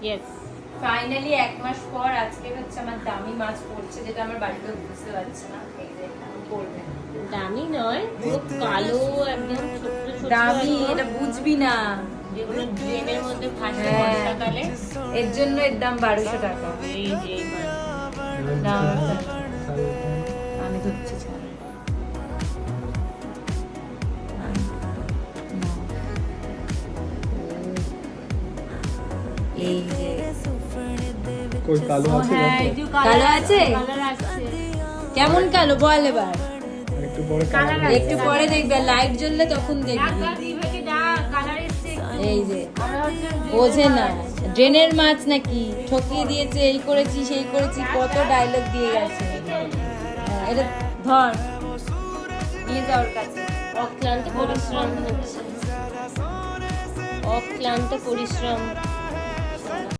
Yes, finally 1 মাস পর আজকে হচ্ছে আমার দামি মাছ পড়ছে, যেটা আমার বাড়িতে বুঝতে পারছে না। এই যে পড়বে, দামি নয়, পুরো কালো একদম ছোট্ট ছোট্ট দামি একদম, এটা বুঝবি না, যেগুলো ড্রেনের মধ্যে ভাসে হ্যাঁ। বর্ষাকালে। এর জন্য এর দাম 1200 টাকা। এই যে এই মাছ। দাম আমি ধরছি ছাড়। এই যে কই কালো ও আছে হ্যাঁ, দেখো? এই যে কালো আছে? কালার আছে। কেমন কালো বল এবার? একটু বড় কালার কালো আছে। একটু পরে দেখবে, লাইট জ্বললে তখন দেখবি। ঢাকা দিভাগে যা কালার এসছে একটু। এই যে আমরা হচ্ছে বোঝে না, ড্রেনের মাছ নাকি, ঠকিয়ে দিয়েছে, এই করেছি সেই করেছি, কত ডায়লগ দিয়ে গেছে। হ্যাঁ, এটা ধর, নিয়ে যাওয়ার কাছে। অক্লান্ত পরিশ্রম হচ্ছে, অক্লান্ত পরিশ্রম।